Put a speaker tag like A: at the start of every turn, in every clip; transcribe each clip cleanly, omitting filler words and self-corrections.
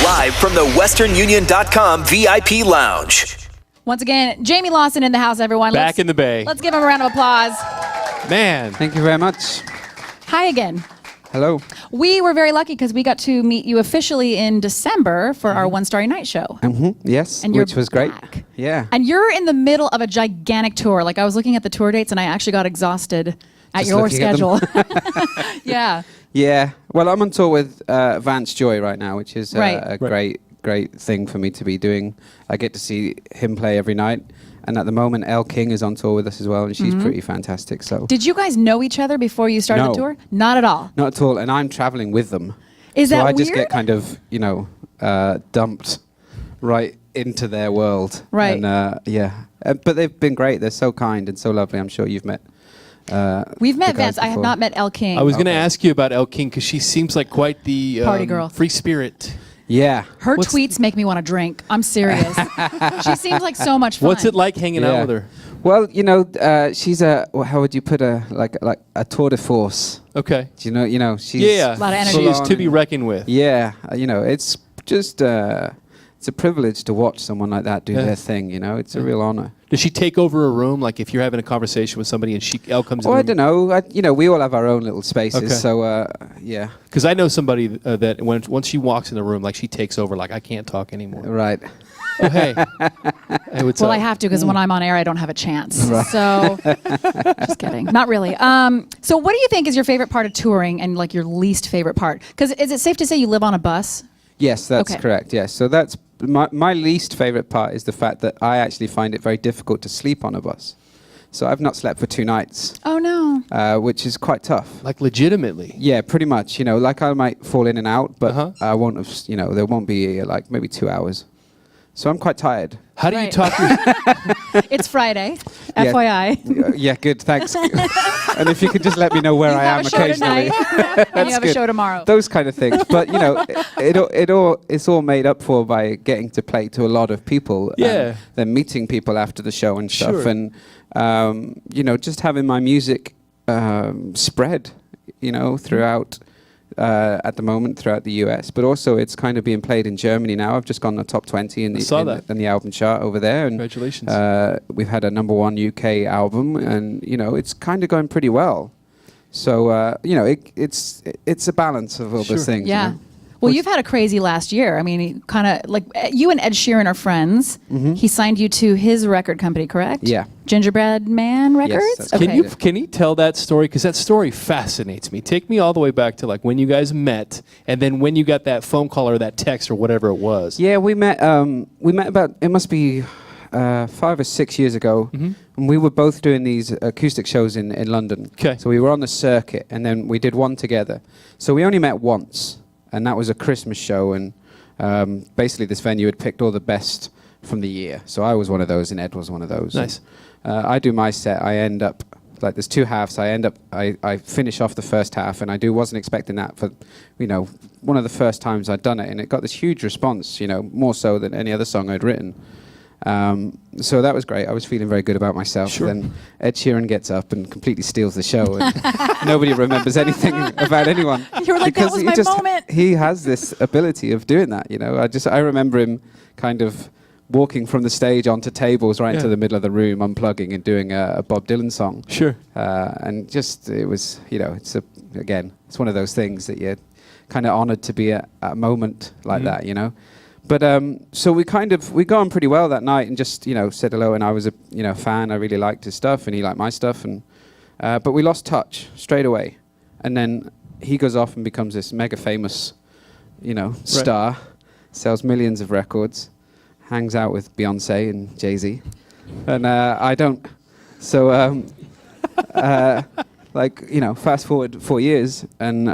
A: Live from the westernunion.com VIP Lounge.
B: Once again, Jamie Lawson in the house, everyone.
C: Back in the Bay.
B: Let's give him a round of applause.
C: Man.
D: Thank you very much.
B: Hi again.
D: Hello.
B: We were very lucky because we got to meet you officially in December for our One Starry Night show.
D: Yes,
B: And
D: which was great.
B: back.
D: Yeah.
B: And you're in the middle of a gigantic tour. Like, I was looking at the tour dates and I actually got exhausted at
D: Just
B: your
D: looking at them.
B: schedule. Yeah.
D: Yeah. Well, I'm on tour with Vance Joy right now, which is
B: Right.
D: a great thing for me to be doing. I get to see him play every night. And at the moment, Elle King is on tour with us as well, and she's pretty fantastic. So
B: Did you guys know each other before you started
D: No.
B: the tour? Not at all.
D: not at all. And I'm traveling with them.
B: Is
D: so
B: that
D: I just
B: weird?
D: get kind of, dumped right into their world.
B: Right.
D: And yeah. But they've been great. They're so kind and so lovely. I'm sure you've met.
B: We've met
D: the guys
B: Vance. I have
D: before.
B: not met Elle King.
C: I was going to
D: Okay.
C: ask you about Elle King because she seems like quite the
B: Party girl.
C: free spirit.
D: Yeah.
B: Her
C: What's-
B: tweets make me want to drink. I'm serious. She seems like so much fun.
C: What's it like hanging out
D: Yeah.
C: with her?
D: Well, she's how would you put her? Like a tour de force.
C: Okay.
D: Do you know? She's
C: Yeah.
B: A lot of energy.
C: She is
D: full
C: to
D: on
C: be
D: and-
C: reckoned with.
D: Yeah, it's just it's a privilege to watch someone like that do
C: Yeah.
D: their thing. It's a real honor.
C: Does she take over a room? Like if you're having a conversation with somebody and Elle comes in
D: Oh,
C: the
D: I
C: room?
D: don't know. We all have our own little spaces.
C: Okay.
D: So yeah,
C: Because I know somebody that once she walks in the room, like she takes over, like I can't talk anymore.
D: right.
C: Oh, hey. Hey, what's
B: Well,
C: up?
B: I have to because when I'm on air, I don't have a chance.
D: Right.
B: So, just kidding. Not really. So, what do you think is your favorite part of touring and like your least favorite part? Because is it safe to say you live on a bus?
D: Yes, that's
B: Okay.
D: correct. Yes, so that's my least favorite part is the fact that I actually find it very difficult to sleep on a bus. So I've not slept for 2 nights,
B: Oh no.
D: which is quite tough.
C: Like legitimately.
D: Yeah, pretty much. Like I might fall in and out, but
C: Uh-huh.
D: I won't have. There won't be like maybe 2 hours. So I'm quite tired.
C: How do you
B: Right.
C: talk to
B: It's Friday.
D: Yeah.
B: FYI.
D: Yeah, good. Thanks. And if you could just let me know where
B: You
D: I
B: have
D: am
B: a show
D: occasionally.
B: tonight. And you have a
D: good.
B: show tomorrow.
D: Those kind of things. But it's all made up for by getting to play to a lot of people.
C: Yeah.
D: And then meeting people after the show and stuff.
C: Sure.
D: And just having my music spread, throughout. At the moment throughout the US, but also it's kind of being played in Germany now. I've just gone the top 20 in the album chart over there, and
C: Congratulations.
D: we've had a #1 UK album, and it's kind of going pretty well. So it's a balance of all
C: Sure.
D: those things.
B: Yeah. Well, you've had a crazy last year. I mean, kind of like you and Ed Sheeran are friends. He signed you to his record company, correct?
D: Yeah.
B: Gingerbread Man Records?
D: that's
B: Okay.
C: Can you tell that story? Because that story fascinates me. Take me all the way back to like when you guys met, and then when you got that phone call or that text or whatever it was.
D: Yeah, we met about, it must be 5 or 6 years ago, and we were both doing these acoustic shows in London.
C: Okay.
D: So we were on the circuit, and then we did one together. So we only met once, and that was a Christmas show, and basically this venue had picked all the best from the year. So I was one of those, and Ed was one of those.
C: Nice.
D: I do my set. I end up, like there's 2 halves. I finish off the first half, and wasn't expecting that for, one of the first times I'd done it, and it got this huge response, more so than any other song I'd written. So that was great. I was feeling very good about myself.
C: Sure.
D: Then Ed Sheeran gets up and completely steals the show, and nobody remembers anything about anyone.
B: You were like, that was my moment.
D: He has this ability of doing that. I remember him kind of walking from the stage onto tables right into the middle of the room, unplugging and doing a Bob Dylan song.
C: Sure.
D: And just it was, it's one of those things that you're kind of honored to be at a moment like that, But so we got on pretty well that night, and just said hello. And I was a fan. I really liked his stuff, and he liked my stuff. And but we lost touch straight away. And then he goes off and becomes this mega famous, star, sells millions of records, hangs out with Beyonce and Jay-Z, and I don't. So fast forward 4 years, and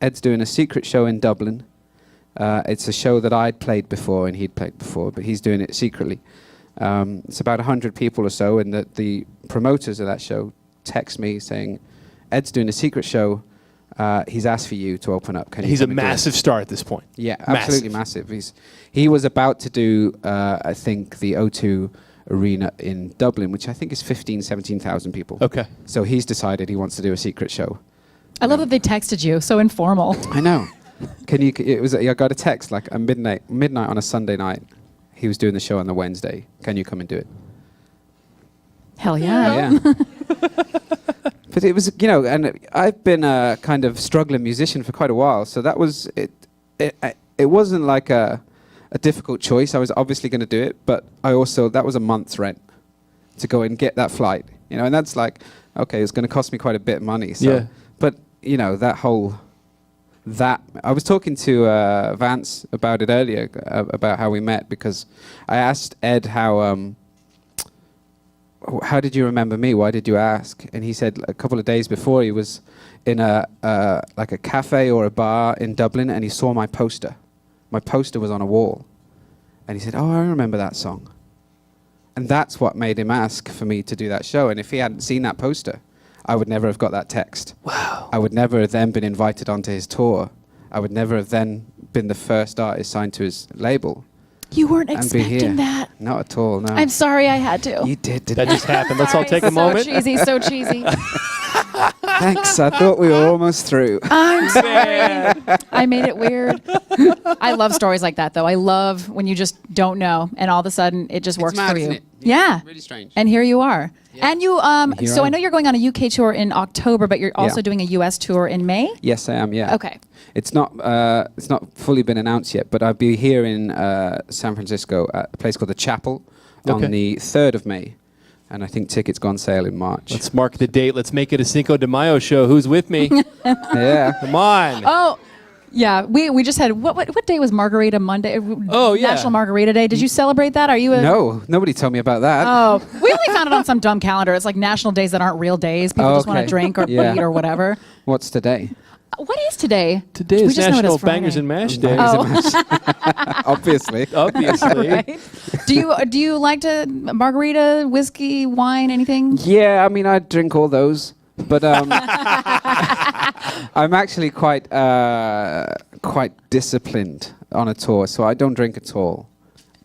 D: Ed's doing a secret show in Dublin. It's a show that I'd played before and he'd played before, but he's doing it secretly. It's about 100 people or so, and the promoters of that show text me saying, Ed's doing a secret show. He's asked for you to open up. Can you
C: He's a
D: come and do it?"
C: massive star at this point.
D: Yeah, absolutely massive. He was about to do, I think, the O2 Arena in Dublin, which I think is 17,000 people.
C: Okay.
D: So he's decided he wants to do a secret show.
B: I love that they texted you. So informal.
D: I know. Can you? It was. I got a text like at midnight on a Sunday night. He was doing the show on the Wednesday. Can you come and do it?
B: Hell yeah.
D: Yeah. But it was, you know, and I've been a kind of struggling musician for quite a while, so that was it. It wasn't like a difficult choice. I was obviously going to do it, but that was a month's rent to go and get that flight, you know, and that's like, okay, it's going to cost me quite a bit of money. So,
C: Yeah.
D: But you know, I was talking to Vance about it earlier about how we met, because I asked Ed how did you remember me? Why did you ask? And he said a couple of days before he was in like a cafe or a bar in Dublin, and he saw my poster. My poster was on a wall, and he said, "Oh, I remember that song." And that's what made him ask for me to do that show. And if he hadn't seen that poster, I would never have got that text.
C: Wow.
D: I would never have then been invited onto his tour. I would never have then been the first artist signed to his label.
B: You weren't
D: and be here.
B: expecting that.
D: Not at all, no.
B: I'm sorry I had to.
D: You did,
C: That
D: didn't
C: just happened. Let's all
B: Sorry,
C: take a moment.
B: So cheesy, so cheesy.
D: Thanks, I thought we were almost through.
B: I'm sorry. I made it weird. I love stories like that, though. I love when you just don't know, and all of a sudden it just works
D: mad,
B: for you.
D: isn't it?
B: Yeah.
D: Really strange.
B: And here you are.
D: Yeah.
B: And you,
D: Here
B: so
D: I
B: I
D: am.
B: know you're going on a UK tour in October, but you're also doing a US tour in May?
D: Yes, I am, yeah.
B: Okay.
D: It's not fully been announced yet, but I'll be here in San Francisco at a place called The Chapel
C: Okay.
D: on the 3rd of May. And I think tickets go on sale in March.
C: Let's mark the date. Let's make it a Cinco de Mayo show. Who's with me?
D: Yeah.
C: Come on.
B: Oh, yeah. We just had, what day was Margarita Monday?
C: Oh, yeah.
B: National Margarita Day. Did you celebrate that? Are you a...
D: No, nobody told me about that.
B: Oh, we only found it on some dumb calendar. It's like national days that aren't real days. People just want
D: Okay.
B: to drink or
D: Yeah.
B: eat or whatever.
D: What's today?
B: What is today?
C: Today
B: We
C: is
B: just know it
C: National
B: as Friday.
C: Bangers and Mash Day.
B: Oh.
D: Obviously.
C: Obviously.
B: Right? Do you like to margarita, whiskey, wine, anything?
D: Yeah, I mean, I drink all those, but I'm actually quite disciplined on a tour, so I don't drink at all.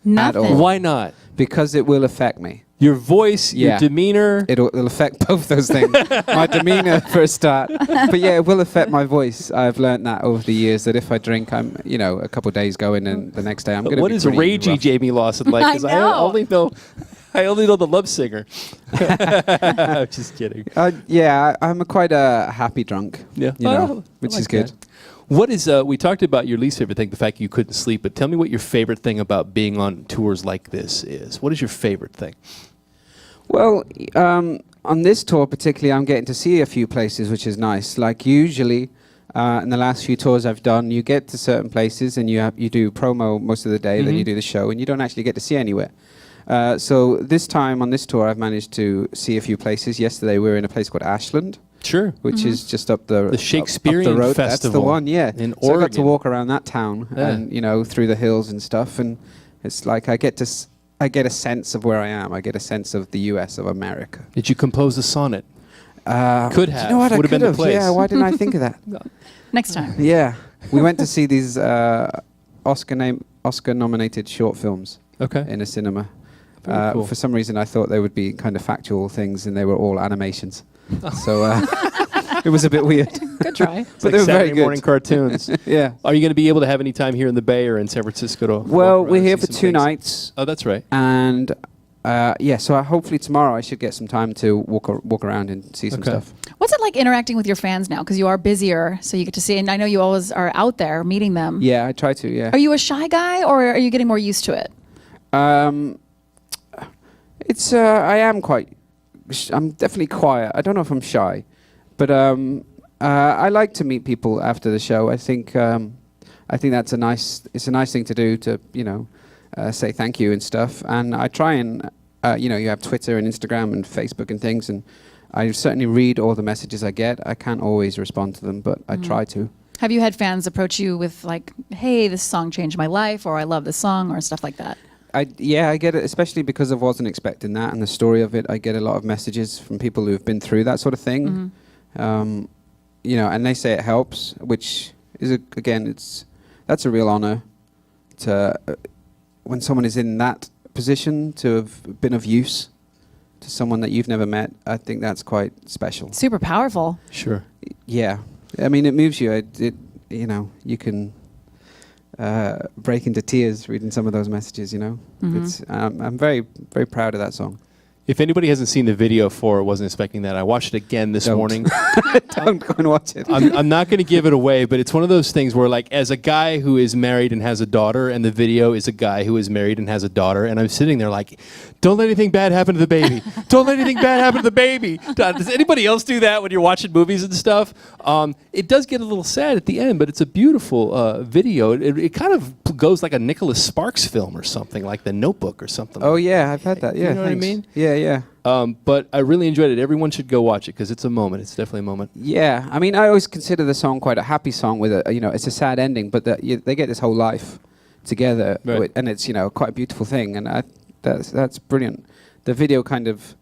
B: Nothing.
D: all.
C: Why not?
D: Because it will affect me.
C: Your voice, your
D: Yeah.
C: demeanor.
D: It'll affect both those things. My demeanor for a start. But yeah, it will affect my voice. I've learned that over the years, that if I drink, I'm, you know, a couple of days going and the next day I'm going to
C: What
D: be
C: is
D: pretty
C: ragey
D: rough.
C: Jamie Lawson like? 'Cause
B: I know.
C: I only know the love singer. I'm just kidding.
D: Yeah, I'm quite a happy drunk.
C: Yeah.
D: You know,
C: Oh, I
D: which
C: like
D: is good.
C: that. What is, we talked about your least favorite thing, the fact you couldn't sleep, but tell me what your favorite thing about being on tours like this is. What is your favorite thing?
D: Well, on this tour particularly, I'm getting to see a few places, which is nice. Like usually, in the last few tours I've done, you get to certain places and you do promo most of the day, then you do the show, and you don't actually get to see anywhere. So this time on this tour, I've managed to see a few places. Yesterday, we were in a place called Ashland,
C: Sure.
D: which is just up the
C: Shakespearean
D: up the road.
C: Festival
D: That's the one, yeah.
C: in
D: So I got to
C: Oregon.
D: walk around that town
C: Yeah.
D: and, you know, through the hills and stuff, and it's like I get a sense of where I am. I get a sense of the U.S. of America.
C: Did you compose a sonnet? Could have.
D: You know what? I
C: Would have
D: could
C: been the
D: have.
C: place.
D: Yeah. Why didn't I think of that?
B: Next time.
D: Yeah. We went to see these Oscar-nominated short films
C: Okay.
D: in a cinema.
C: Very cool.
D: For some reason, I thought they would be kind of factual things, and they were all animations. So it was a bit weird.
B: Good try.
C: It's
D: but
C: like
D: they were
C: Saturday
D: very good.
C: morning cartoons.
D: Yeah.
C: Are you going to be able to have any time here in the Bay or in San Francisco to
D: Well,
C: walk around
D: we're
C: and
D: here
C: see
D: for
C: some
D: 2
C: things?
D: nights,
C: Oh, that's right.
D: and so hopefully tomorrow I should get some time to walk around and see some
C: Okay.
D: stuff.
B: What's it like interacting with your fans now? Because you are busier, so you get to see. And I know you always are out there meeting them.
D: Yeah, I try to. Yeah.
B: Are you a shy guy, or are you getting more used to it?
D: It's I am quite. I'm definitely quiet. I don't know if I'm shy, but I like to meet people after the show. I think that's a nice. It's a nice thing to do to say thank you and stuff. And I try and you have Twitter and Instagram and Facebook and things, and I certainly read all the messages I get. I can't always respond to them, but I try to.
B: Have you had fans approach you with like, "Hey, this song changed my life," or "I love this song," or stuff like that?
D: I get it, especially because I wasn't expecting that and the story of it. I get a lot of messages from people who've been through that sort of thing, and they say it helps, which is that's a real honor to when someone is in that position to have been of use to someone that you've never met. I think that's quite special.
B: Super powerful.
C: Sure.
D: Yeah, I mean, it moves you. you know, you can break into tears reading some of those messages. You know, it's I'm very, very proud of that song.
C: If anybody hasn't seen the video for it, wasn't expecting that. I watched it again this morning.
D: Don't go and watch it.
C: I'm not going to give it away, but it's one of those things where, like, as a guy who is married and has a daughter, and the video is a guy who is married and has a daughter, and I'm sitting there like, don't let anything bad happen to the baby. Don't let anything bad happen to the baby. Does anybody else do that when you're watching movies and stuff? It does get a little sad at the end, but it's a beautiful video. It kind of goes like a Nicholas Sparks film or something, like The Notebook or something.
D: Oh yeah, I've had that. Yeah,
C: you know what I mean?
D: Yeah.
C: But I really enjoyed it. Everyone should go watch it because it's a moment. It's definitely a moment.
D: Yeah, I mean, I always consider the song quite a happy song with a, you know, it's a sad ending, but they get this whole life together,
C: Right.
D: and it's, you know, quite a beautiful thing, and that's brilliant. The video kind of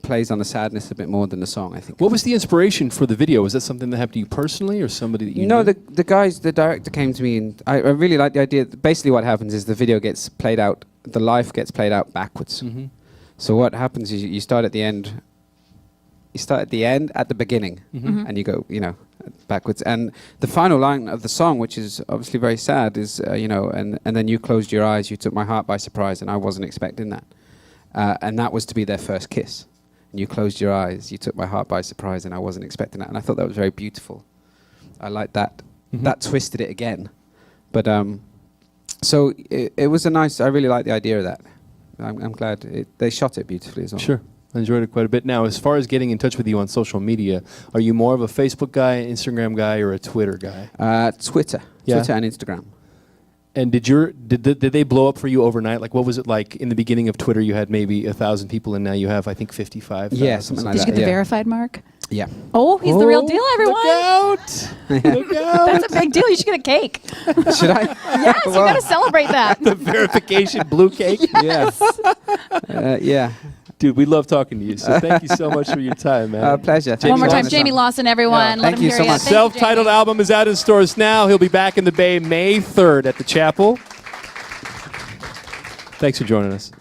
D: plays on the sadness a bit more than the song, I think.
C: What was the inspiration for the video? Was that something that happened to you personally or somebody that you
D: No,
C: knew?
D: the director came to me, and I really like the idea. Basically what happens is the video gets played out, the life gets played out backwards.
C: Mm-hmm.
D: So what happens is you start at the end, at the beginning, and you go, you know, backwards. And the final line of the song, which is obviously very sad, is, you know, and then you closed your eyes, you took my heart by surprise, and I wasn't expecting that. And that was to be their first kiss. And you closed your eyes, you took my heart by surprise, and I wasn't expecting that. And I thought that was very beautiful. I liked that.
C: Mm-hmm.
D: That twisted it again. But so it was a nice. I really like the idea of that. I'm glad they shot it beautifully as well.
C: Sure. I enjoyed it quite a bit. Now, as far as getting in touch with you on social media, are you more of a Facebook guy, an Instagram guy, or a Twitter guy?
D: Twitter.
C: Yeah.
D: Twitter and Instagram.
C: And did they blow up for you overnight? Like, what was it like in the beginning of Twitter? You had maybe 1,000 people, and now you have, I think, 55,000.
D: Yeah, something like
B: Did
D: that.
B: you get the
D: yeah.
B: verified mark?
D: Yeah.
B: Oh, he's the real deal, everyone.
C: Look out! Look out!
B: That's a big deal. You should get a cake.
D: Should I?
B: Yes, you got to celebrate that.
C: The verification blue cake.
D: Yes. Yeah.
C: Dude, we love talking to you. So thank you so much for your time, man.
D: Pleasure.
B: One more time,
D: Lawson.
B: Jamie Lawson, everyone.
D: Yeah.
B: Let
D: Thank
B: him
D: you
B: hear
D: so
B: you.
D: much.
B: Thank you,
C: Self-titled
B: Jamie.
C: album is out in stores now. He'll be back in the Bay May 3rd at the Chapel. Thanks for joining us.